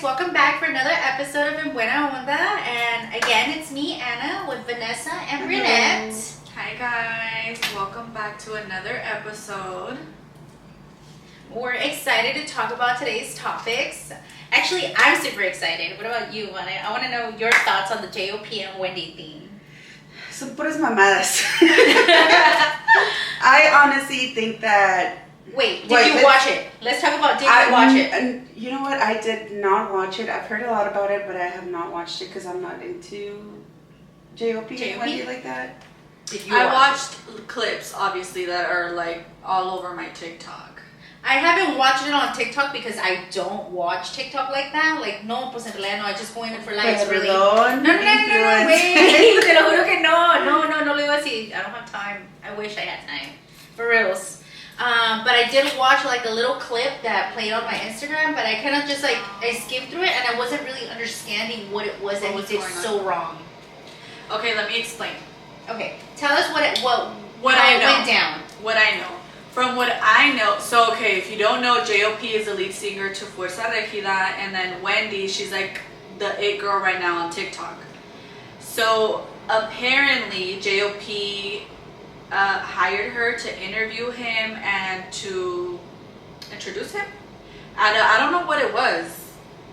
welcome back for another episode of En Buena Onda. And again, it's me, Anna, with Vanessa and Briannette. Hi guys, welcome back to another episode. We're excited to talk about today's topics. Actually, I'm super excited. What about you, Anna? I want to know your thoughts on the JOP and Wendy theme. Son puras mamadas. I honestly think that... Wait, did you watch it? Let's talk about did you watch it? And you know what? I did not watch it. I've heard a lot about it, but I have not watched it because I'm not into JOP and Wendy like that. I watched clips, obviously, that are like all over my TikTok. I haven't watched it on TikTok because I don't watch TikTok like that. Like, no, pues en realidad no, I just go in for likes, really. No, wait. Te lo juro que no lo iba así. I don't have time. I wish I had time. For reals. But I did watch like a little clip that played on my Instagram, but I kind of just like, I skimmed through it and I wasn't really understanding what it was that he did so wrong. Okay, let me explain. Okay, tell us what I know. Went down. What I know. From what I know, so okay, if you don't know, JOP is the lead singer to Fuerza Regida, and then Wendy, she's like the it girl right now on TikTok. So apparently JOP hired her to interview him and to introduce him. I don't know what it was.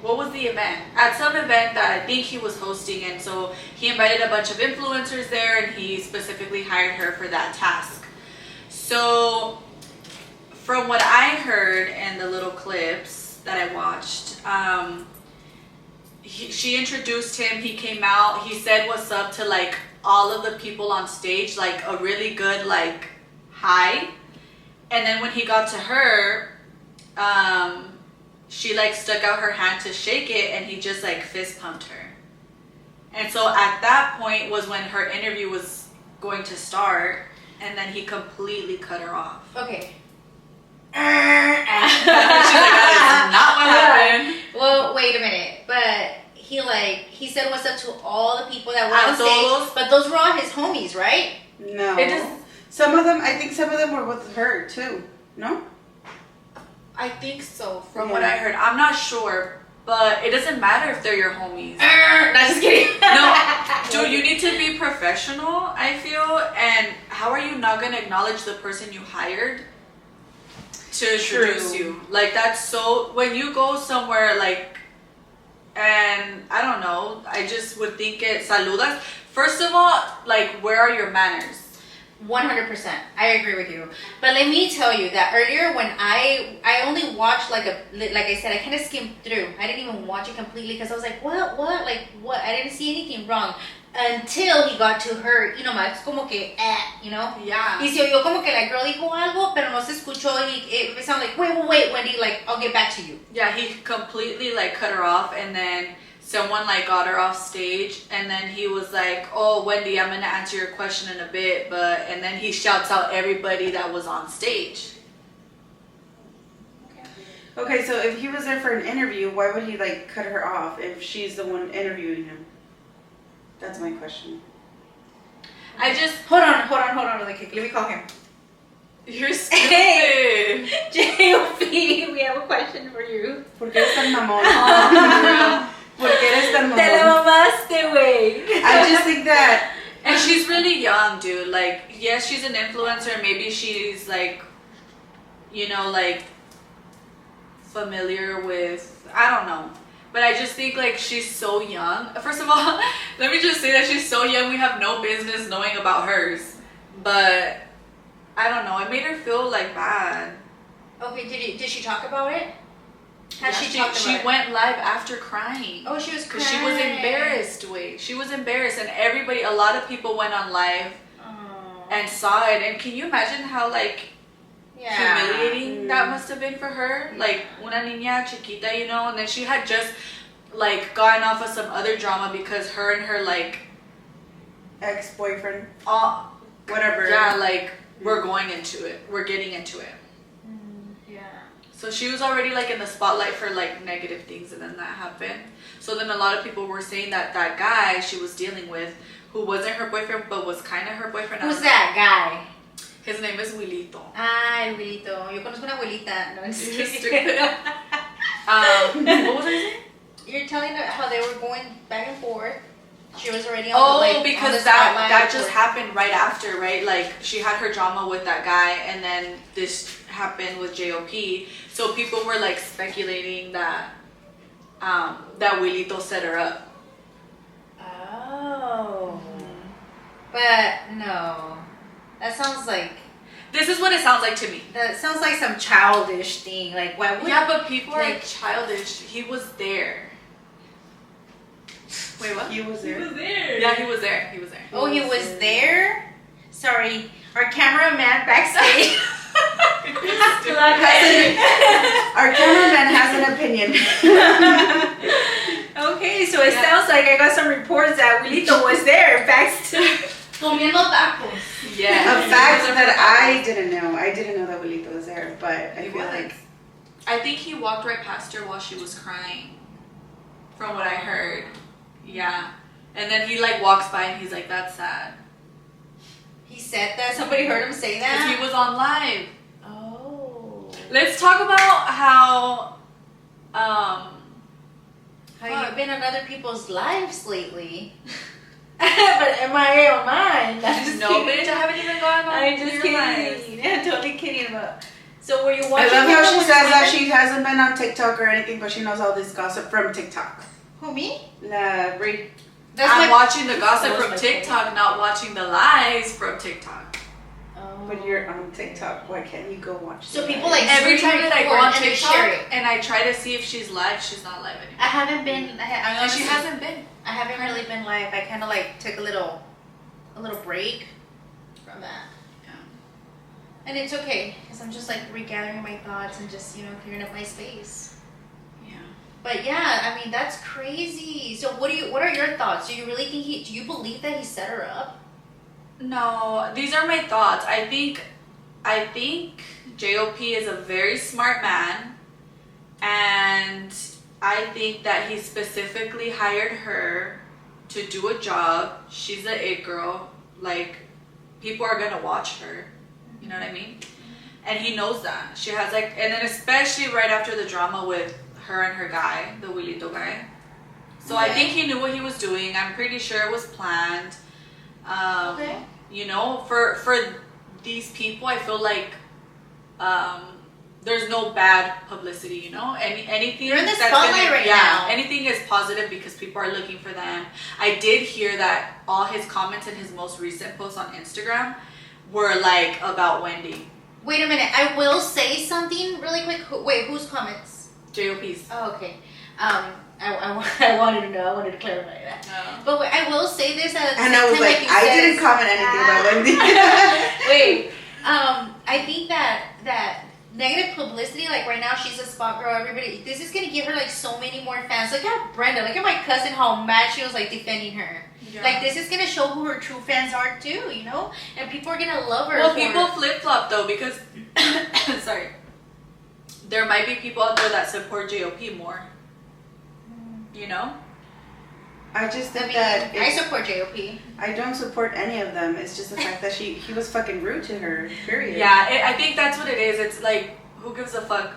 What was the event? At some event that I think he was hosting, and so he invited a bunch of influencers there, and he specifically hired her for that task. So from what I heard in the little clips that I watched, she introduced him, he came out, he said what's up to like all of the people on stage, like a really good like hi. And then when he got to her, she like stuck out her hand to shake it, and he just like fist pumped her. And so at that point was when her interview was going to start, and then he completely cut her off. Okay. She's like, that is not what happened. Well, wait a minute. But he said what's up to all the people that were on stage. But those were all his homies, right? No. Some of them, I think some of them were with her too. No? I think so, from what I heard. I'm not sure, but it doesn't matter if they're your homies. No, just kidding. No, dude, you need to be professional, I feel. And how are you not going to acknowledge the person you hired to introduce you? Like, that's so... When you go somewhere, like... And, I don't know, I just would think it... Saludas. First of all, like, where are your manners? 100%. I agree with you. But let me tell you that earlier when I only watched like I said, I kind of skimmed through. I didn't even watch it completely because I was like, what? Like, what? I didn't see anything wrong until he got to her, you know, más como que, you know? Yeah. Y se oyó como que la girl dijo algo, pero no se escuchó. It sounded like, wait, Wendy, like, I'll get back to you. Yeah, he completely like cut her off, and then someone like got her off stage, and then he was like, oh, Wendy, I'm gonna answer your question in a bit, and then he shouts out everybody that was on stage. Okay, so if he was there for an interview, why would he like cut her off if she's the one interviewing him? That's my question. I just... Hold on really quick. Let me call him. You're stupid. Hey, JOP, we have a question for you. ¿Por qué eres tan mamón? ¿Por qué eres tan mamón? Te la mamaste, güey. I just think that... And she's really young, dude. Like, yes, she's an influencer. Maybe she's like, you know, like familiar with, I don't know. But I just think like she's so young. First of all, let me just say that she's so young. We have no business knowing about hers. But I don't know. It made her feel like bad. Okay, did she talk about it? She went live after crying. Oh, she was crying. She was embarrassed. She was embarrassed, and a lot of people went on live and saw it. And can you imagine how like humiliating that must have been for her? Like una niña chiquita, you know, and then she had just like gotten off of some other drama because her and her like ex-boyfriend, whatever. Yeah, like we're going into it. We're getting into it. So she was already like in the spotlight for like negative things, and then that happened. So then a lot of people were saying that that guy she was dealing with, who wasn't her boyfriend but was kind of her boyfriend. Who's that guy? His name is Wilito. Ah, el Wilito. Yo conozco una abuelita. No, You're stupid. What was I saying? You're telling her how they were going back and forth. She was already on because that just happened right after, right? Like, she had her drama with that guy, and then this happened with JOP. So people were like speculating that that Wilito set her up. Oh. But no. That sounds like... This is what it sounds like to me. That sounds like some childish thing. Like, why would... Yeah, but people are childish. He was there. Wait, what? He was there? He was there. Yeah, he was there. He was there. Oh, he was there? Sorry. Our cameraman backstage. Our cameraman has an opinion. Okay, so it sounds like I got some reports that Wilito was there backstage. Comiendo tacos. Yeah. A fact that I didn't know. I didn't know that Wilito was there, but I feel like... I think he walked right past her while she was crying. From what I heard. Yeah. And then he like walks by and he's like, that's sad. He said that? Somebody heard him say that? Because he was on live. Oh. Let's talk about how you've been on other people's lives lately. But am I on mine? No, bitch, I haven't even gone on I'm just kidding. Yeah, totally kidding about. So were you watching? I love how she says that she hasn't been on TikTok or anything, but she knows all this gossip from TikTok. Who, me? Brie. I'm watching the gossip from TikTok, not watching the lies from TikTok. Oh. But you're on TikTok. Why can't you go watch? So people like every time that I go on TikTok and I try to see if she's live, she's not live anymore. I haven't been. And she hasn't been. I haven't really been live. I kind of like took a little break from that. Yeah. And it's okay because I'm just like regathering my thoughts and just clearing up my space. But yeah, I mean that's crazy. So what are your thoughts? Do you really think do you believe that he set her up? No, these are my thoughts. I think JOP is a very smart man, and I think that he specifically hired her to do a job. She's an it girl. Like, people are gonna watch her. You know what I mean? And he knows that. She has and then especially right after the drama with her and her guy, the Wilito guy. So I think he knew what he was doing. I'm pretty sure it was planned. For these people, I feel like there's no bad publicity, anything you're in the spotlight right now. Anything is positive because people are looking for them. I did hear that all his comments in his most recent post on Instagram were like about Wendy. Wait a minute, I will say something really quick. Wait, whose comments? JOP's. Oh, okay. I wanted to know. I wanted to clarify that. But wait, I will say this. And I was like, I didn't comment anything about Wendy. Wait. I think that negative publicity, like right now, she's a spot girl. Everybody, this is gonna give her like so many more fans. Look at Brenda. Look at my cousin. How mad she was like defending her. Yeah. Like this is gonna show who her true fans are too. And people are gonna love her. Well, people flip flop though because sorry. There might be people out there that support JOP more. I just think that I support JOP. I don't support any of them. It's just the fact that he was fucking rude to her. Period. Yeah, I think that's what it is. It's like, who gives a fuck?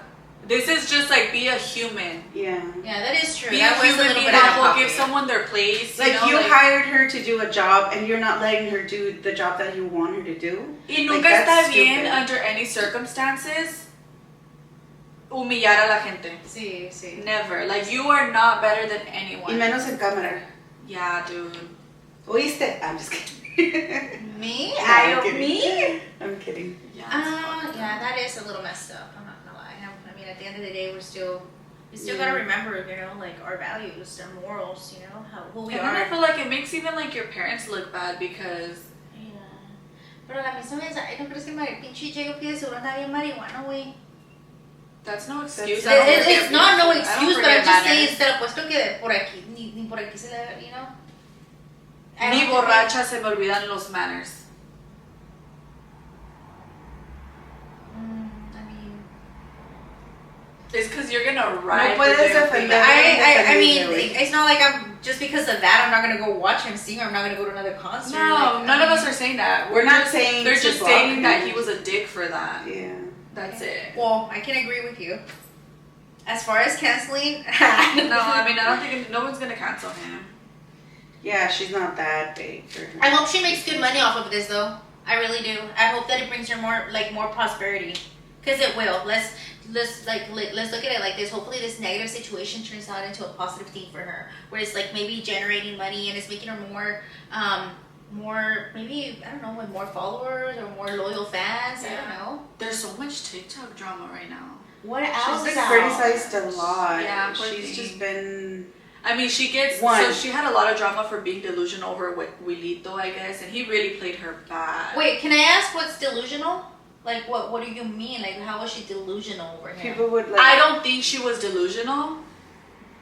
This is just like, be a human. Yeah, that is true. Be that a human, be humble, give someone their place. Like, you hired her to do a job and you're not letting her do the job that you want her to do. Y nunca está bien under any circumstances humillar a la gente. Sí. Never. Like, you are not better than anyone. Y menos en cámara. Yeah, dude. ¿Oíste? I'm just kidding. Me? Me? I'm kidding. Yeah, that is a little messed up. I'm not gonna lie. I mean, at the end of the day, we still gotta remember, like our values, our morals, who we are. And I feel like it makes even like your parents look bad because. Yeah. Pero la misma vez, ¿no crees que el pinche JOP de seguro anda bien marihuana, güey? That's no excuse. It's not no excuse, but I'm just saying, te lo puesto que por aquí, ni por aquí se le, Ni borracha se me olvidan los manners. It's because you're gonna ride. No puedes defender. I mean, it's not like I'm just because of that. I'm not gonna go watch him sing, or I'm not gonna go to another concert. No, none of us are saying that. We're not saying. They're just stating that he was a dick for that. Yeah. That's it. Well, I can agree with you. As far as canceling, no, I mean, I don't think no one's gonna cancel him. Yeah, she's not that big for her. I hope she makes good money off of this, though. I really do. I hope that it brings her more prosperity, because it will. Let's look at it like this. Hopefully, this negative situation turns out into a positive thing for her, where it's like maybe generating money and it's making her more maybe, I don't know, with more followers or more loyal fans. Yeah. I don't know. There's so much TikTok drama right now. What else? She's been criticized a lot. Yeah, she's just been. I mean, she gets so she had a lot of drama for being delusional over Wilito, I guess, and he really played her bad. Wait, can I ask what's delusional? Like, what do you mean? Like, how was she delusional over him? People would like. I don't think she was delusional.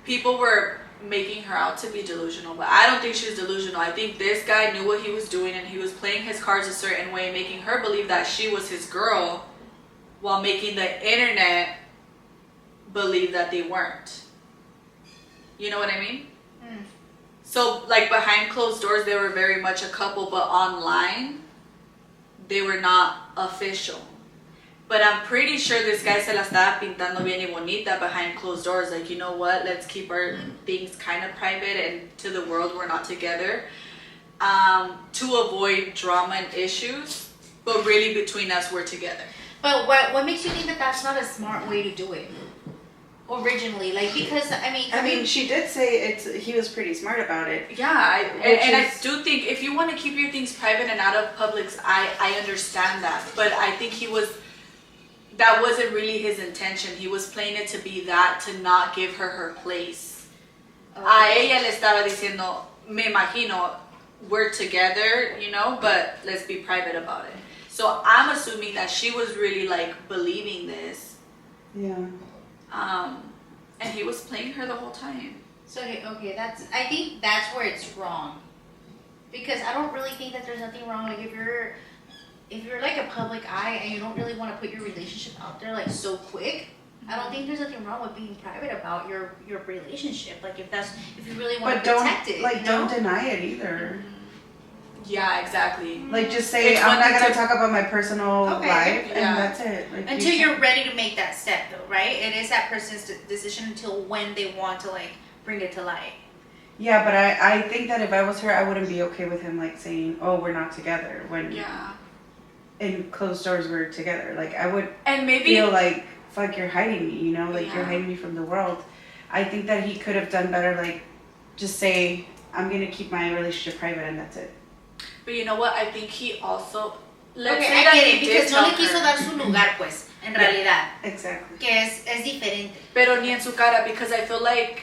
People were making her out to be delusional, but I don't think she was delusional. I think this guy knew what he was doing, and he was playing his cards a certain way, making her believe that she was his girl, while making the internet believe that they weren't. You know what I mean? Mm. So, like, behind closed doors, they were very much a couple, but online, they were not official. But I'm pretty sure this guy se la estaba pintando bien y bonita behind closed doors. Like, you know what? Let's keep our things kind of private, and to the world, we're not together. To avoid drama and issues, but really between us, we're together. But what makes you think that that's not a smart way to do it? Originally, like, because I mean, she did say he was pretty smart about it. Yeah, I do think if you want to keep your things private and out of public's eye, I understand that. But I think that wasn't really his intention. He was playing it to be that, to not give her place. Okay. A ella le estaba diciendo, me imagino, we're together, you know, but let's be private about it. So I'm assuming that she was really like believing this. Yeah. And he was playing her the whole time. So okay, I think that's where it's wrong, because I don't really think that there's nothing wrong. Like, if you're like a public eye and you don't really want to put your relationship out there like so quick, I don't think there's nothing wrong with being private about your relationship. Like, if you really want to protect it, like, don't deny it either. Yeah, exactly. Like, just say, I'm not going to talk about my personal life, and that's it. Like, until you're ready to make that step, though, right? It is that person's decision until when they want to, like, bring it to light. Yeah, but I think that if I was her, I wouldn't be okay with him, like, saying, oh, we're not together, when in closed doors we're together. Like, I would feel like, fuck, you're hiding me, you know? Like, you're hiding me from the world. I think that he could have done better, like, just say, I'm going to keep my relationship private, and that's it. But you know what? I think he also... I get it, because no le quiso dar su lugar, pues, en realidad. Exactly. Que es diferente. Pero ni en su cara, because I feel like...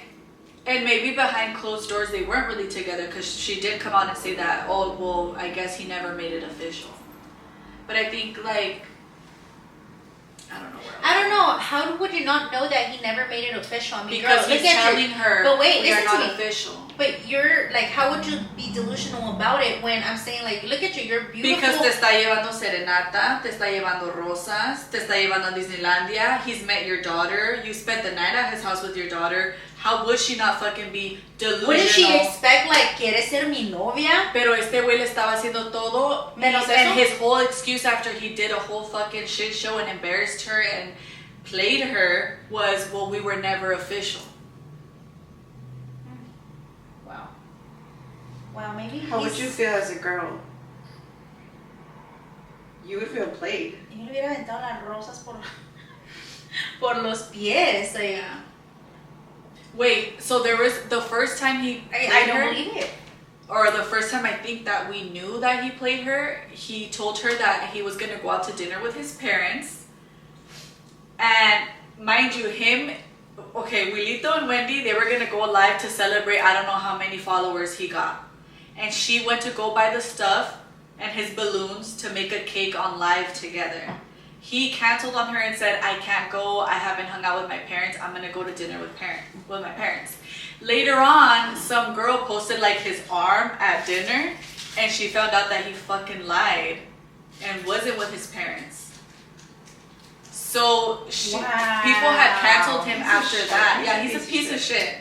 And maybe behind closed doors, they weren't really together, because she did come out and say that, oh, well, I guess he never made it official. But I think, like... I don't know. How would you not know that he never made it official? I mean, because he's telling her, but wait, we are listen not to me. official. But you're like, how would you be delusional about it when I'm saying, like, look at you, you're beautiful. Because te está llevando serenata, te está llevando rosas, te está llevando a Disneylandia. He's met your daughter. You spent the night at his house with your daughter. How would she not fucking be delusional? Wouldn't she expect, like, ¿quieres ser mi novia? Pero este güey le estaba haciendo todo. And his whole excuse after he did a whole fucking shit show and embarrassed her and played her was, well, we were never official. Wow, maybe. How would you feel as a girl? You would feel played. Yo le hubiera aventado las rosas por los pies. Yeah. Wait, so there was the first time he played I don't her, believe it. Or the first time I think that we knew that he played her, he told her that he was going to go out to dinner with his parents. And mind you, Wilito and Wendy, they were going to go live to celebrate I don't know how many followers he got. And she went to go buy the stuff and his balloons to make a cake on live together. He canceled on her and said, I can't go. I haven't hung out with my parents. I'm going to go to dinner with my parents. Later on, some girl posted like his arm at dinner, and she found out that he fucking lied and wasn't with his parents. So people had canceled him after that. Yeah, he's a piece of shit.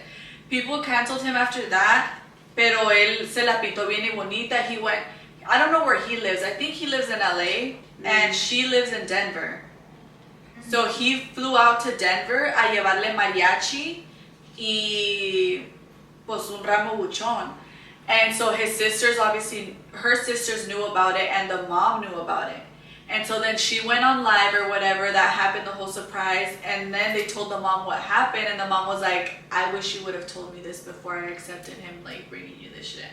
People canceled him after that, pero él se la pintó bien y bonita. He went, I don't know where he lives. I think he lives in LA, and she lives in Denver. So he flew out to Denver a llevarle mariachi y pues un ramo buchón. And so his sisters, obviously, her sisters knew about it and the mom knew about it. And so then she went on live or whatever, that happened, the whole surprise. And then they told the mom what happened. And the mom was like, I wish you would have told me this before I accepted him, like, bringing you this shit.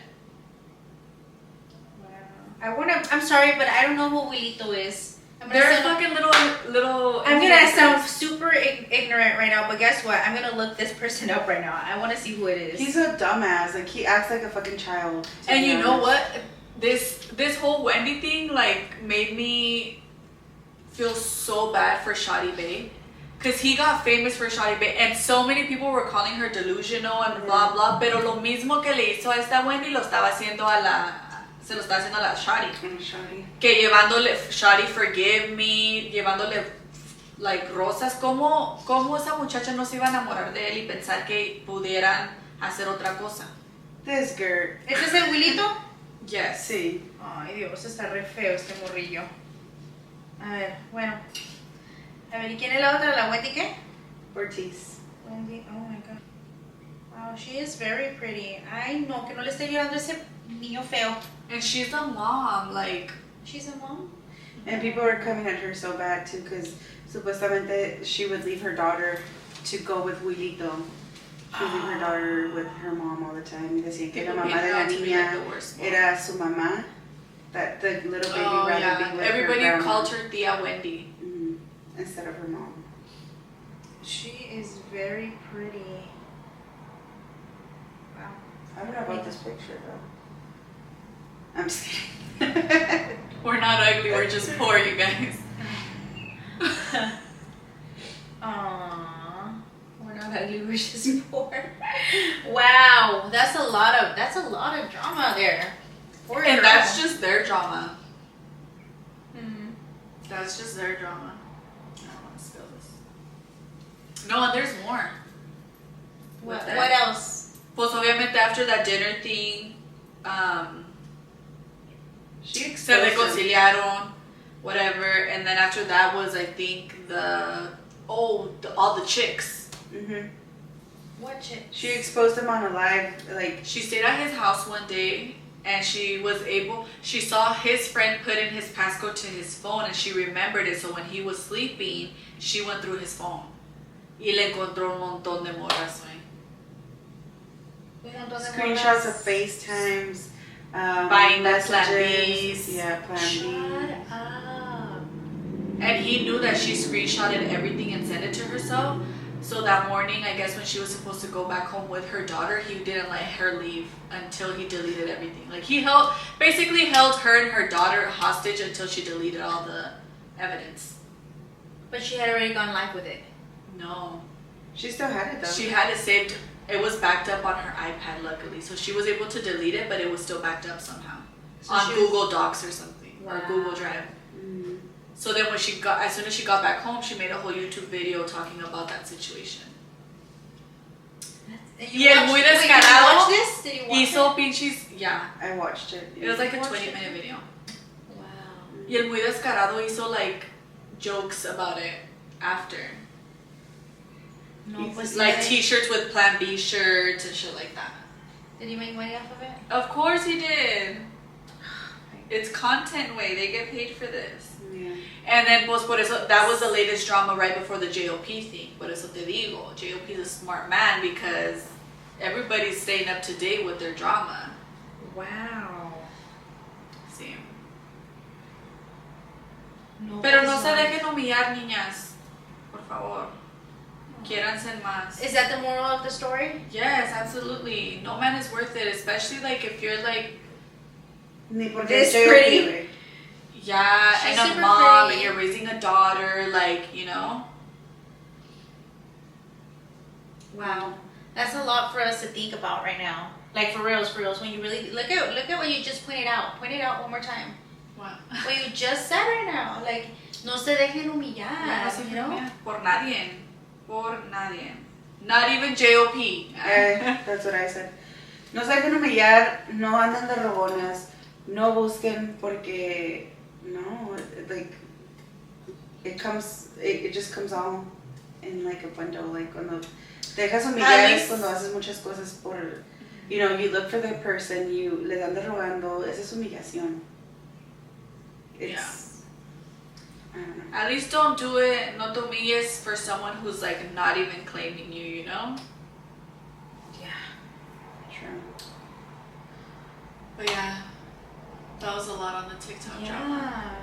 I'm sorry, but I don't know who Wilito is. They're fucking little. I'm gonna sound super ignorant right now, but guess what? I'm gonna look this person up right now. I want to see who it is. He's a dumbass. Like, he acts like a fucking child. And you know what? This whole Wendy thing, like, made me feel so bad for Shadi Bay. Because he got famous for Shadi Bay. And so many people were calling her delusional and blah, blah. Pero lo mismo que le hizo a esta Wendy lo estaba haciendo se lo está haciendo a la Shadi. Que llevándole, Shadi, forgive me, llevándole, like, rosas. ¿Cómo esa muchacha no se iba a enamorar de él y pensar que pudieran hacer otra cosa? This girl. ¿Este es el Wilito? Yes. Sí. Ay, Dios, está re feo este morrillo. A ver, bueno. A ver, ¿y quién es la otra? ¿La Wendy qué? Ortiz. Wendy, oh my god. Wow, she is very pretty. Ay, no, que no le esté llorando ese niño feo. And she's a mom, like... She's a mom? And people were coming at her so bad, too, because supuestamente she would leave her daughter to go with Wilito. She would leave her daughter with her mom all the time. Y decían que la mamá de la niña era su mamá. That the little baby rather be with everybody her grandma. called her Tia Wendy. Mm-hmm. Instead of her mom. She is very pretty. Wow. I don't know about this picture, though. I'm just kidding. We're not ugly, we're just poor, you guys. Aww. We're not ugly, we're just poor. Wow, that's a lot of drama there. Poor And girl. that's just their drama. Mm-hmm. That's just their drama. I don't want to spill this. No, and there's more. What else? Pues obviamente after that dinner thing, She se reconciliaron, whatever, and then after that was, I think, all the chicks. Mm-hmm. What chick? She exposed him on a live, like... She stayed at his house one day, and she saw his friend put in his passcode to his phone, and she remembered it, so when he was sleeping, she went through his phone. Y le encontró un montón de morras, Screenshots of FaceTimes, buying messages. Plan Bs. Yeah, Plan B. Shut up. And he knew that she screenshotted everything and sent it to herself. So that morning, I guess when she was supposed to go back home with her daughter, he didn't let her leave until he deleted everything. Like, he basically held her and her daughter hostage until she deleted all the evidence. But she had already gone live with it. No. She still had it, though. She had it saved. It was backed up on her iPad, luckily. So she was able to delete it, but it was still backed up somehow. So on Google Docs or something. Wow. Or Google Drive. Mm-hmm. So then as soon as she got back home, she made a whole YouTube video talking about that situation. Y el muy descarado hizo pinches, yeah. I watched it. It was like a 20-minute video. Wow. Y el muy descarado hizo like jokes about it after. No, pues like t-shirts with Plan B shirts and shit like that. Did he make money off of it? Of course he did. It's content way. They get paid for this. Yeah. And then pues por eso, that was the latest drama right before the JOP thing. Por eso te digo, JOP is a smart man because everybody's staying up to date with their drama. Wow. Sí. No, Pero no se dejen humillar, niñas. Por favor. Quiéranse más. Is that the moral of the story? Yes, absolutely. No man is worth it, especially like if you're like this pretty. Yeah, She's and a mom pretty. and you're raising a daughter, like, you know. Wow. That's a lot for us to think about right now. Like for reals, when you really look at what you just pointed out. Point it out one more time. What? What you just said right now. Like, no se dejen humillar, you know? Por nadie. Por nadie. Not even JOP. That's what I said. No se dejen humillar, no anden de robonas, no busquen porque, no, like, it just comes all in like a bundle, like cuando te dejas humillar es cuando haces muchas cosas por, you know, you look for the person, you le andas rogando, esa es humillación. It's, I don't know. At least don't do it, no te humilles for someone who's like not even claiming you, you know? Yeah, true. But yeah, that was a lot on the TikTok drama.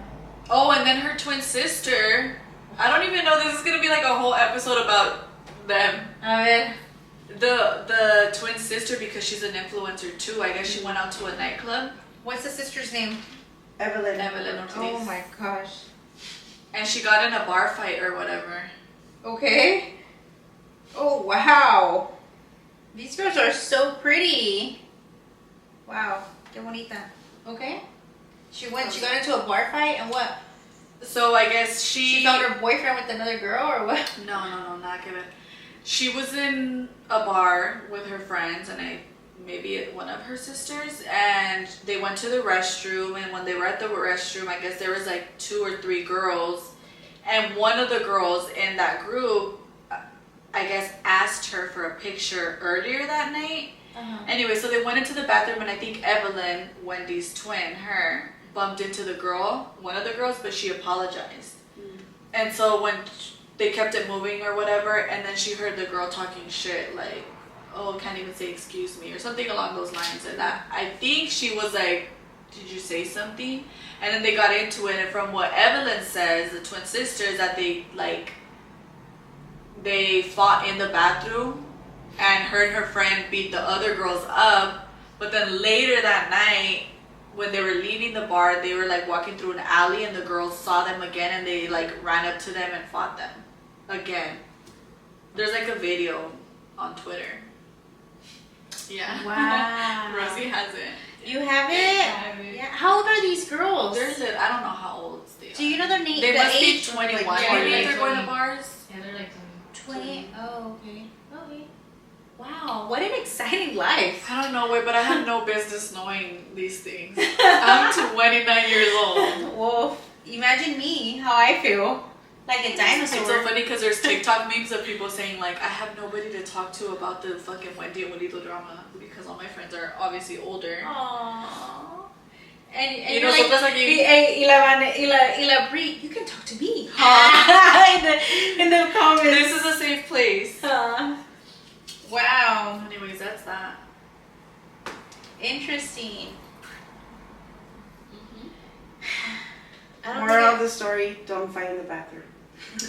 Oh, and then her twin sister. I don't even know, this is gonna be like a whole episode about them. A ver. The twin sister, because she's an influencer too. I guess she went out to a nightclub. What's the sister's name? Evelyn. Oh my gosh. And she got in a bar fight or whatever. Okay. Oh wow. These girls are so pretty. Wow. Qué bonita. Okay. She got into a bar fight and what? So I guess she found her boyfriend with another girl or what? No, not give it. She was in a bar with her friends and maybe one of her sisters, and they went to the restroom, and when they were at the restroom, I guess there was like 2 or 3 girls, and one of the girls in that group, I guess, asked her for a picture earlier that night. Anyway, so they went into the bathroom, and I think Evelyn, Wendy's twin, her, bumped into the girl, one of the girls, but she apologized. And so when they kept it moving or whatever, and then she heard the girl talking shit, like, oh, can't even say excuse me, or something along those lines. And that, I think she was like, did you say something? And then they got into it, and from what Evelyn says, the twin sisters, that they fought in the bathroom and heard her friend beat the other girls up. But then later that night, when they were leaving the bar, they were like walking through an alley, and the girls saw them again, and they like ran up to them and fought them again. There's like a video on Twitter. Yeah. Wow. Rosie has it. You have it? I have it. Yeah. How old are these girls? I don't know how old they are. Do you know their name? They must be 21. Like, Maybe they're going to bars. Yeah, they're like 20. Oh, okay. Okay. Wow, what an exciting life. I don't know, but I have no business knowing these things. I'm 29 years old. Well, imagine me, how I feel. Like a dinosaur. It's so funny because there's TikTok memes of people saying like, I have nobody to talk to about the fucking Wendy and Wilito drama because all my friends are obviously older. Aww. And you know, like, y la Brie, you can talk to me. in the comments. This is a safe place. Wow. Anyways, that's that. Interesting. Moral of the story, don't fight in the bathroom.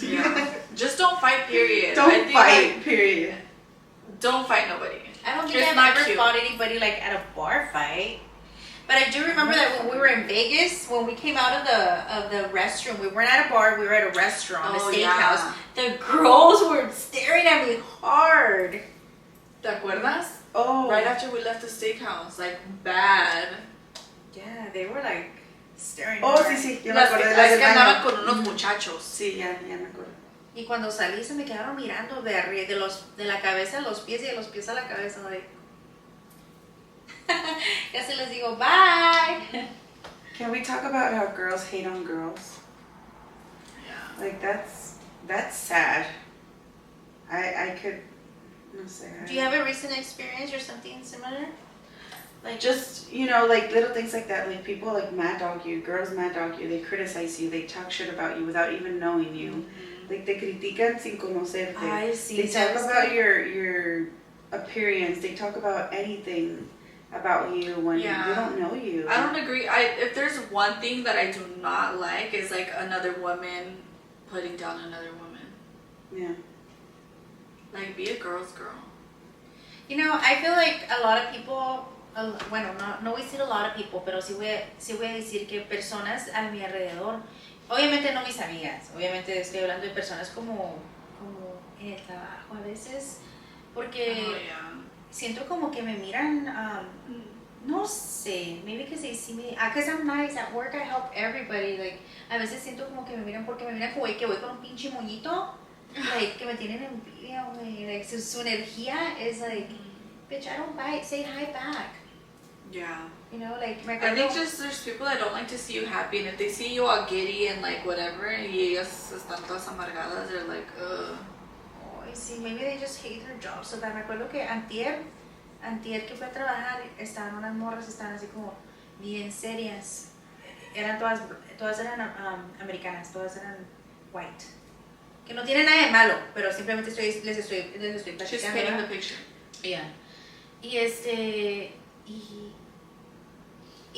Yeah. Just don't fight, period. Don't fight, period. Don't fight nobody. I don't think I've ever fought anybody like at a bar fight. But I do remember that when we were in Vegas, when we came out of the restroom, we weren't at a bar, we were at a restaurant, a steakhouse. Yeah. The girls were staring at me hard. ¿Te acuerdas? Oh. Right after we left the steakhouse, like bad. Yeah, they were like staring. Oh, sí, sí. Yo me las acordé que andaban con unos muchachos. Sí, ya me acuerdo. Y cuando salí se me quedaron mirando de la cabeza a los pies y de los pies a la cabeza, like. Casi les digo bye. Can we talk about how girls hate on girls? Yeah. Like that's sad. I could no say. Do you have a recent experience or something similar? Like just, you know, like little things like that. Like people like mad dog you, girls mad dog you, they criticize you, they talk shit about you without even knowing you. Mm-hmm. Like te critican sin conocerte. Ay, sí, they talk about your appearance, they talk about anything about you when they don't know you. I don't agree. If there's one thing that I do not like is like another woman putting down another woman. Yeah. Like be a girl's girl. You know, I feel like a lot of people, bueno, no voy a decir a lot of people, pero sí voy a decir que personas a mi alrededor, obviamente no mis amigas, obviamente estoy hablando de personas como en el trabajo a veces, porque siento como que me miran, no sé, maybe because they see me, because I'm nice at work, I help everybody, like, a veces siento como que me miran porque me miran como que voy con un pinche moñito, like, que me tienen envidia, güey, like, su energía es like, bitch, I don't bite, say hi back, Yeah. You know, like, I think just there's people that don't like to see you happy, and if they see you all giddy and like whatever, y ellas están todas amargadas, they're like, ugh. Oh, sí, maybe they just hate their job. So that me acuerdo que antier que fui a trabajar, estaban unas morras, estaban así como bien serias. Eran todas eran americanas, todas eran white. Que no tiene nada de malo, pero simplemente les estoy platicando. She's painting the picture. Yeah.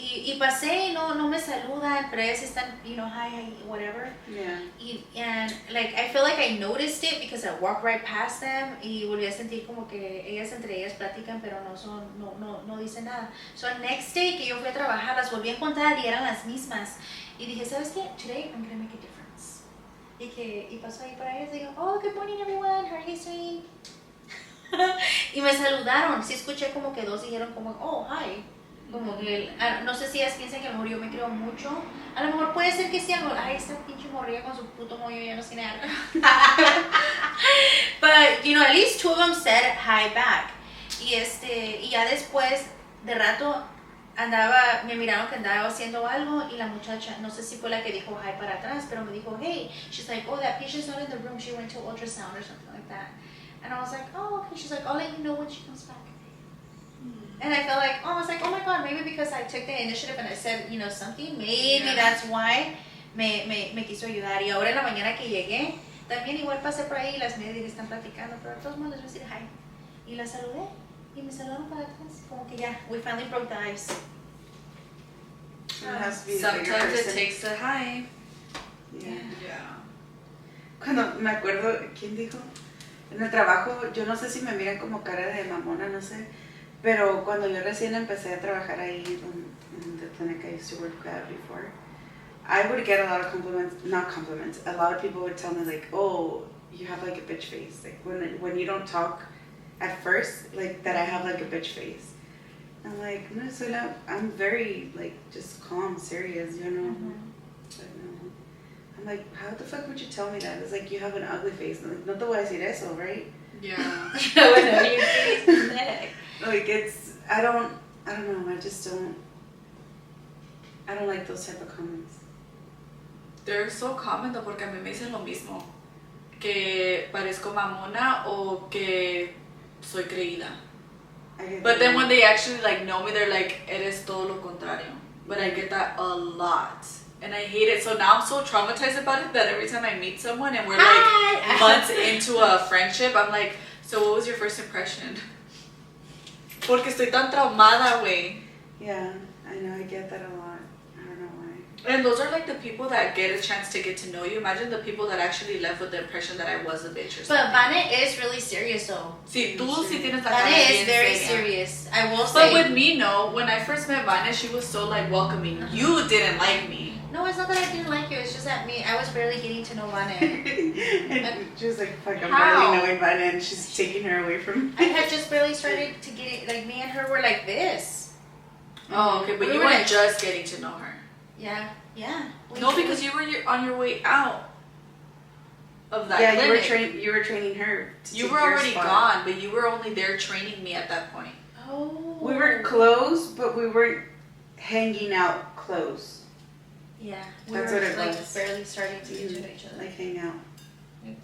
Y pasé y no me saludan, pero ellas están, you know, hi, whatever. Yeah. And like, I feel like I noticed it because I walked right past them y volví a sentir como que ellas entre ellas platican, pero no dicen nada. So next day que yo fui a trabajar, las volví a encontrar y eran las mismas. Y dije, ¿sabes qué? Today I'm gonna make a difference. Y pasó ahí para ellas y digo, oh, good morning everyone, how are you doing? Y me saludaron, sí escuché como que dos dijeron como, oh, hi. Como que, no sé si ellas piensan que a lo mejor yo me creo mucho. A lo mejor puede ser que sí, algo, ay, esta pinche morrilla con su puto mollo ya no tiene nada. But, you know, at least two of them said hi back. Y ya después, de rato, me miraron que andaba haciendo algo y la muchacha, no sé si fue la que dijo hi para atrás, pero me dijo, hey. She's like, oh, that patient's not in the room, she went to ultrasound or something like that. And I was like, oh, okay. She's like, I'll let you know when she comes back. And I felt like, I was like, oh my God, maybe because I took the initiative and I said, you know, something, maybe that's why me quiso ayudar. Y ahora en la mañana que llegué, también igual pasé por ahí y las medias están platicando, pero de todos modos les voy a decir hi. Y las saludé y me saludaron para atrás. Como que ya, we finally broke the ice. Sometimes it takes a hi. Yeah. Cuando me acuerdo, ¿quién dijo? En el trabajo, yo no sé si me miran como cara de mamona, no sé. Pero cuando yo recién empecé a trabajar ahí in the clinic I used to work at before, I would get a lot of compliments, a lot of people would tell me like, oh, you have like a bitch face. Like when you don't talk at first, like that I have like a bitch face. I'm like, no, I'm very like just calm, serious, you know. But no. I'm like, how the fuck would you tell me that? It's like, you have an ugly face. I'm like, no te voy a decir eso, right? Yeah. Like I don't know, I don't like those type of comments. They're so common though, porque a mí me dicen lo mismo, que parezco mamona o que soy creída. But then when they actually like know me, they're like, eres todo lo contrario. But I get that a lot. And I hate it. So now I'm so traumatized about it that every time I meet someone and we're like months into a friendship, I'm like, so what was your first impression? Porque estoy tan traumada, güey. Yeah, I know, I get that a lot. I don't know why. And those are like the people that get a chance to get to know you. Imagine the people that actually left with the impression that I was a bitch or something. But Vanette is really serious though. Sí, tú sí tienes la cara bien Vanette is very serious. I will say. But with me, no. When I first met Vanette, she was so like welcoming. You didn't like me. No, it's not that I didn't like you. It's just that I was barely getting to know Vanette. And she was like, fuck, I'm barely knowing Vanette, and she's taking her away from me. I had just barely started to get, like, me and her were like this. Oh, okay, but you weren't just getting to know her. Yeah. No, because you were on your way out of that clinic. Yeah, you were training her. You were already gone, but you were only there training me at that point. Oh. We were close, but we weren't hanging out close. Yeah, that's what it like was. Barely starting to get to know each other. Like hang out.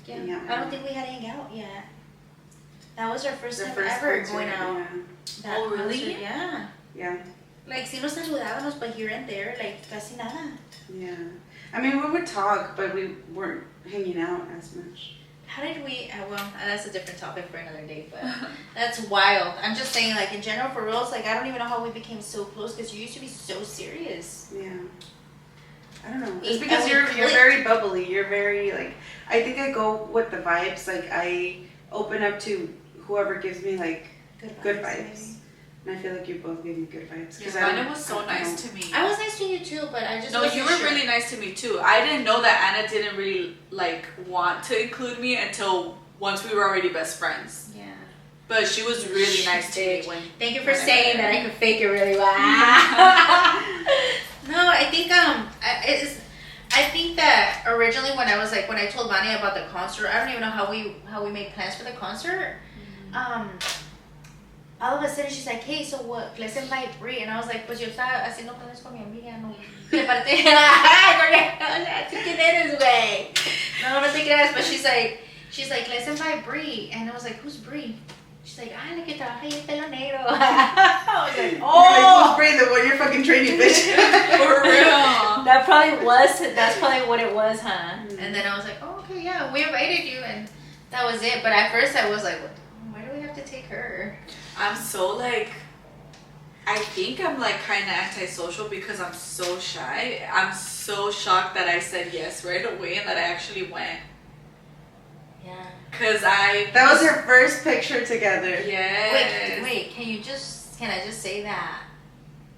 Yeah, hang out. I don't think we had hang out yet. That was our first time ever going out. Yeah. Oh, really? Concert, yeah. Yeah. Like, si nos saludábamos, but here and there, like, casi nada. Yeah. I mean, we would talk, but we weren't hanging out as much. How did we, well, that's a different topic for another day, but that's wild. I'm just saying, like, in general, for reals, like, I don't even know how we became so close, because you used to be so serious. Yeah. I don't know. It's because you're very bubbly. You're very, like, I think I go with the vibes. Like, I open up to whoever gives me, like, good vibes. And I feel like you both gave me good vibes. Yeah, Anna was so nice to me. I was nice to you too, but I just No, you were really nice to me too. I didn't know that Anna didn't really, like, want to include me until once we were already best friends. Yeah. But she was really nice to me when... Thank you for saying that I could fake it really well. No, I think that originally when I told Vanya about the concert, I don't even know how we made plans for the concert. all of a sudden she's like, hey, so what? Let's invite Brie. And I was like, pues yo estaba haciendo planes con mi amiga, no. Le parte, ¿tú quién eres, güey? No te creas. But she's like, let's invite Brie. And I was like, who's Brie? She's like, la que trabaja ahí el pelo negro. I was like, oh. You're like, who's Brie? The one you're fucking training, bitch. For real. That's probably what it was, huh? Mm-hmm. And then I was like, oh, okay, yeah, we invited you. And that was it. But at first I was like, why do we have to take her? I'm so like, I think I'm like kind of antisocial because I'm so shy. I'm so shocked that I said yes right away and that I actually went. Yeah. That was your first picture together. Yes. Wait, can I just say that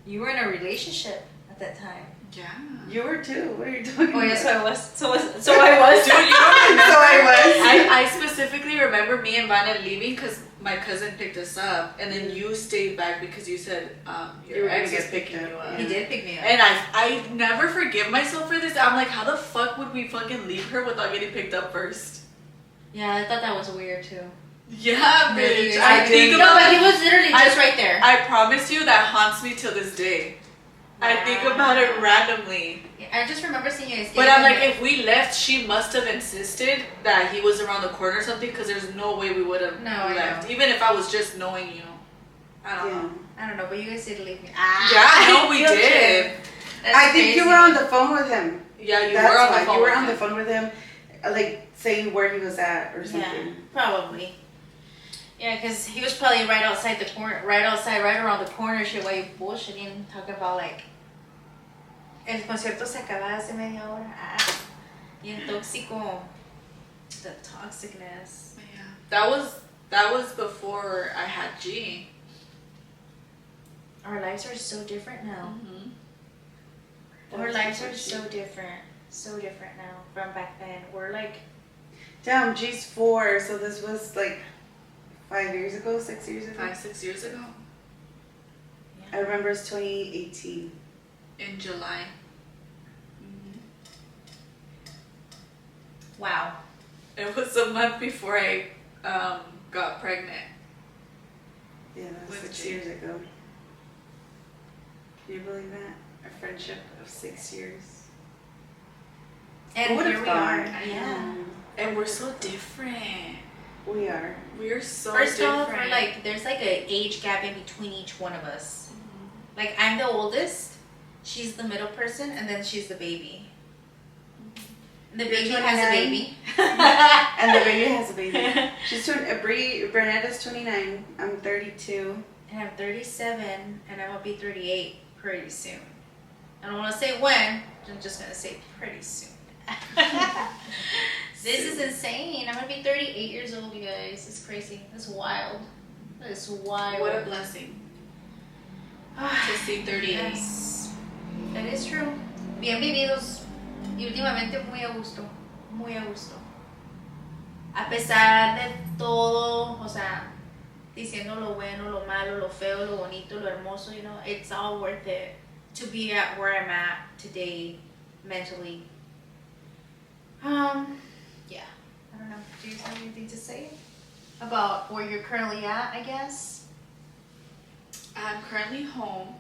you were in a relationship at that time? Yeah. You were too. What are you talking about? Oh yeah, so I was. Dude, you don't remember? So I was. I specifically remember me and Vanna leaving because my cousin picked us up, and then you stayed back because you said your ex is picking you up. He did pick me up. And I never forgive myself for this. I'm like, how the fuck would we fucking leave her without getting picked up first? Yeah, I thought that was weird too. Yeah, bitch. But he was literally just right there. I promise you that haunts me till this day. Wow. I think about it randomly. Yeah, I just remember seeing you guys. But I'm like, if we left, she must have insisted that he was around the corner or something, because there's no way we would have left. Even if I was just knowing you. I don't know, but you guys did leave me. Yeah, we did. I think you were on the phone with him. Yeah, you were on the phone. You were on the phone with him, like saying where he was at or something. Yeah, probably. Yeah, because he was probably right outside the corner, right around the corner, shit, while you bullshitting, talking about like, el concierto se acaba hace media hora. Bien tóxico. The toxicness. Yeah. That was before I had G. Our lives are so different now. Mm-hmm. Our lives are so different now from back then. We're like, damn, G's 4, so this was like 5 years ago, 6 years ago? 6 years ago. Yeah. I remember it's 2018. In July. Mm-hmm. Wow. It was a month before I got pregnant. Yeah, that was 6 years ago. Can you believe that? A friendship of 6 years. And here we are. Yeah. And we're so different. We are. We are so First different. off, we're like, there's like an age gap in between each one of us. Mm-hmm. Like, I'm the oldest, she's the middle person, and then she's the baby. Mm-hmm. The baby has a baby. And the baby has a baby. She's Briannette is 29. I'm 32. And I'm 37, and I'm gonna be 38 pretty soon. I don't want to say when. I'm just gonna say pretty soon. This is insane. I'm gonna be 38 years old, you guys. It's crazy. That's wild. That is wild. What a blessing. To see 38. Yes. That is true. Bien vividos. Y últimamente muy a gusto. Muy a gusto. A pesar de todo, o sea, diciendo lo bueno, lo malo, lo feo, lo bonito, lo hermoso, you know, it's all worth it to be at where I'm at today, mentally. Yeah, I don't know. Do you have anything to say about where you're currently at, I guess? I'm currently home.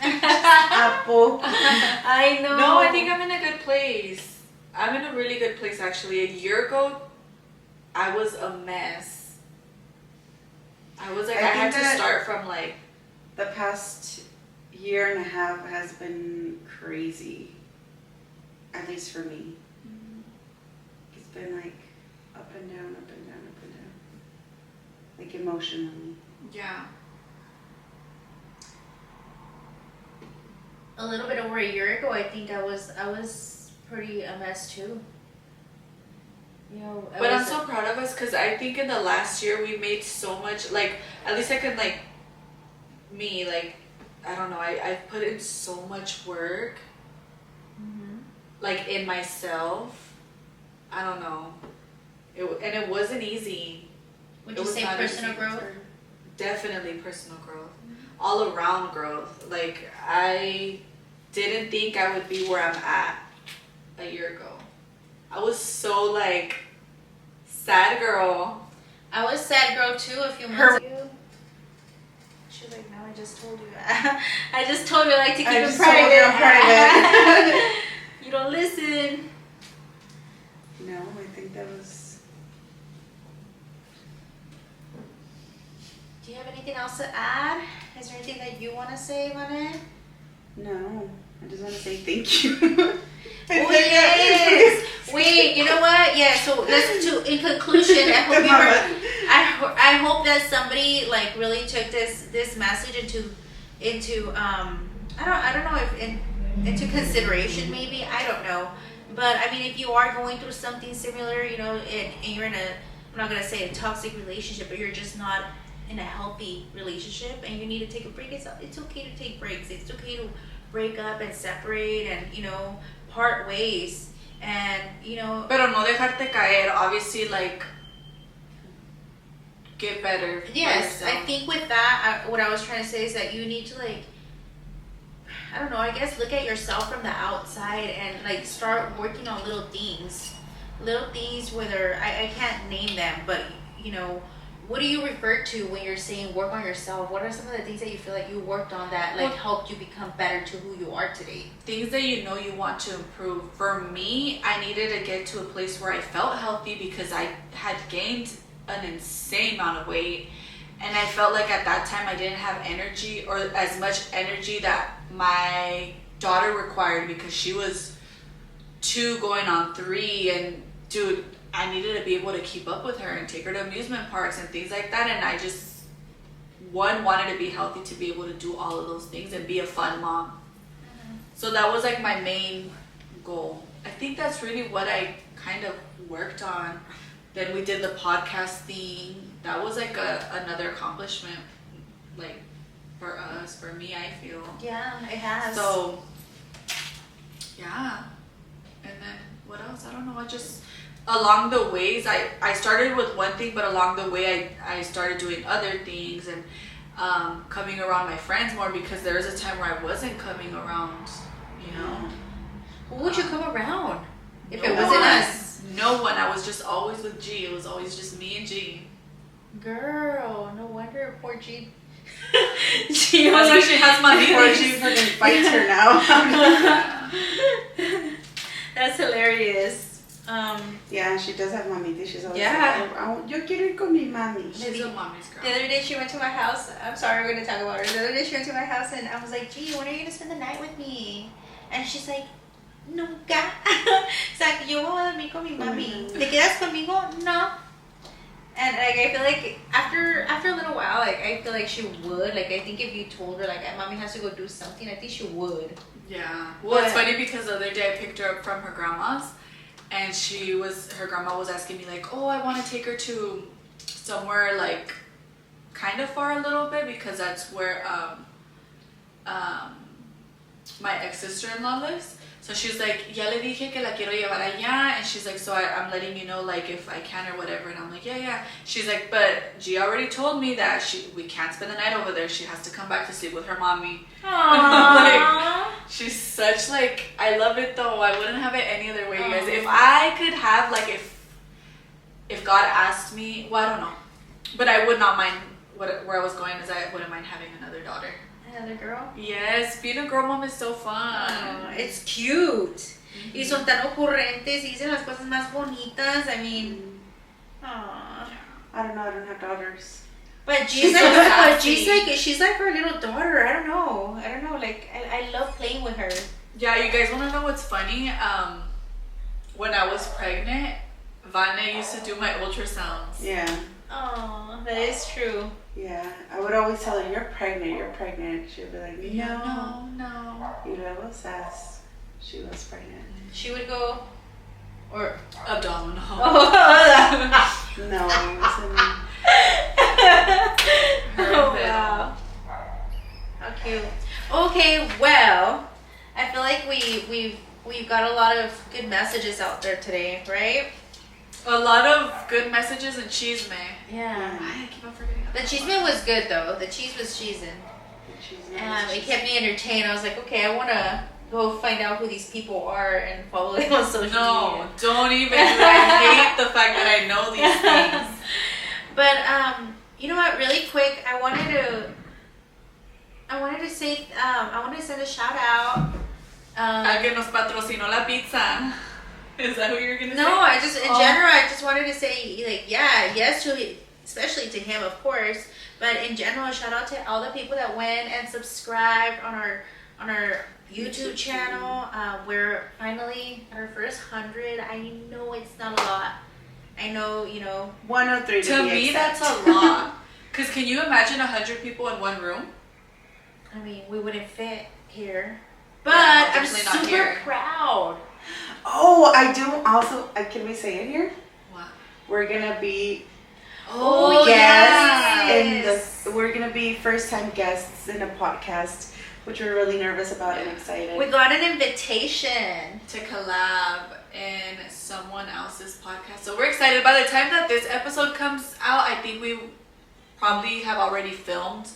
Apple. I know. No, I think I'm in a good place. I'm in a really good place, actually. A year ago, I was a mess. I was like, I had to start from like... The past year and a half has been crazy. At least for me. It's been like up and down, up and down, up and down. Like emotionally. Yeah. A little bit over a year ago, I think I was pretty a mess too. You know, but I'm so proud of us because I think in the last year we made so much, like, at least I can, like, me, like, I don't know, I put in so much work, like, in myself. I don't know. And it wasn't easy. Would you say personal growth? Definitely personal growth. All around growth. Like, I didn't think I would be where I'm at a year ago. I was so, like, sad girl. I was sad girl too a few months ago. She was like, no, I just told you. I just told you I like to keep it private. You don't listen. No, I think that was... Do you have anything else to add? Is there anything that you want to say, Vanette? No, I just want to say thank you. Oh, yes. Wait, you know what? Yeah, so in conclusion, I hope that somebody like really took this message into I don't know if into consideration, maybe, I don't know. But I mean, if you are going through something similar, you know, and you're in I'm not gonna say a toxic relationship, but you're just not in a healthy relationship and you need to take a break, it's okay to take breaks. It's okay to break up and separate and, you know, part ways. And, you know, pero no dejarte caer, obviously, like, get better. Yes, I think with that, what I was trying to say is that you need to, like, I don't know, I guess look at yourself from the outside and, like, start working on little things, whether I can't name them, but, you know, what do you refer to when you're saying work on yourself? What are some of the things that you feel like you worked on that like helped you become better to who you are today? Things that you know you want to improve. For me, I needed to get to a place where I felt healthy because I had gained an insane amount of weight. And I felt like at that time I didn't have energy or as much energy that my daughter required because she was 2 going on 3. And dude, I needed to be able to keep up with her and take her to amusement parks and things like that. And I just, wanted to be healthy to be able to do all of those things and be a fun mom. Mm-hmm. So that was like my main goal. I think that's really what I kind of worked on. Then we did the podcast thing. That was like another accomplishment, like for us, for me, I feel. Yeah, it has. So, yeah. And then what else? I don't know. I just... Along the ways, I started with one thing, but along the way, I started doing other things and coming around my friends more because there was a time where I wasn't coming around, you know. Who would you come around if it wasn't us? No one. I was just always with G. It was always just me and G. Girl, no wonder poor G. That's why she has my poor G fucking fights her now. That's hilarious. Yeah, she does have mommy issues. She's always like, yo quiero ir con mi mami. She's a mommy's girl. The other day she went to my house. I'm sorry, we're going to talk about her. The other day she went to my house and I was like, gee, when are you going to spend the night with me? And she's like, nunca. O sea, yo voy a dormir con mi mami. ¿Te quedas conmigo? No. And like, I feel like after a little while, like I feel like she would. Like I think if you told her like mommy has to go do something, I think she would. Yeah. Well, it's funny because the other day I picked her up from her grandma's. And her grandma was asking me like, oh, I want to take her to somewhere like kind of far a little bit because that's where my ex-sister-in-law lives. So she's like, ya le dije que la quiero llevar allá. And she's like, so I'm letting you know like if I can or whatever. And I'm like, yeah. She's like, but G already told me that we can't spend the night over there. She has to come back to sleep with her mommy. Aww. She's such like, I love it though. I wouldn't have it any other way, you guys. If I could have like, if God asked me, well, I don't know, but I would not mind where I was going, is I wouldn't mind having another daughter. Another girl? Yes, being a girl mom is so fun. It's cute. Mm-hmm. Y son tan ocurrentes y dicen las cosas más bonitas. I mean, I don't know. I don't have daughters. But she's like her little daughter. I don't know. Like I love playing with her. Yeah, you guys want to know what's funny? When I was pregnant, Vanna used to do my ultrasounds. Yeah. Oh, that is true. Yeah, I would always tell her, you're pregnant. She'd be like, no. You luego says she was pregnant. She would go, or abdominal. Oh, no, it wasn't. Oh, wow. How cute. Okay, well, I feel like we've got a lot of good messages out there today, right? A lot of good messages and Chisme. Yeah. I keep on forgetting. The Chisme was good though. The cheese was cheesing. It kept me entertained. I was like, okay, I want to go find out who these people are and follow them on social media. No, don't even. I hate the fact that I know these things. But you know what? Really quick, I wanted to I wanted to say, I wanted to send a shout out. A que nos patrocinó la pizza. Is that what you were gonna say? No, I just, in general, I just wanted to say, like, yeah, yes to, especially to him, of course, but in general, shout out to all the people that went and subscribed on our YouTube channel. We're finally at our first 100. I know it's not a lot. I know, 103 to me, that's a lot. Because can you imagine 100 people in one room? I mean, we wouldn't fit here. But yeah, I'm super proud. Oh, I do also. Can we say it here? What? We're gonna be. Yes. We're gonna be first-time guests in a podcast, which we're really nervous about and excited. We got an invitation to collab in someone else's podcast, so we're excited. By the time that this episode comes out, I think we probably have already filmed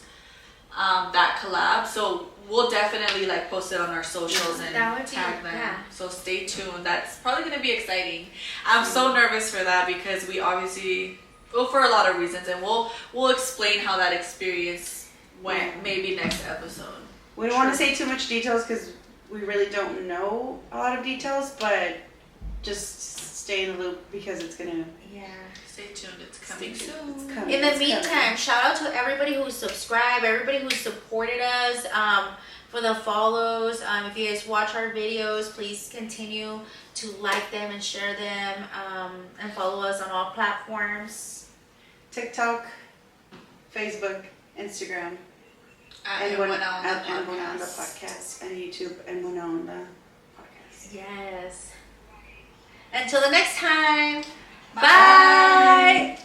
that collab. So we'll definitely post it on our socials and tag them. Yeah. So stay tuned. That's probably going to be exciting. I'm so nervous for that because we obviously, for a lot of reasons, and we'll explain how that experience went maybe next episode. We don't want to say too much details because we really don't know a lot of details, but just stay in the loop because it's going to... Yeah. Stay tuned. It's coming soon. It's coming. In the meantime, shout out to everybody who subscribed, everybody who supported us, for the follows. If you guys watch our videos, please continue to like them and share them, and follow us on all platforms. TikTok, Facebook, Instagram, and Winona the podcast, and YouTube, and Winona the podcast. Yes. Until the next time. Bye.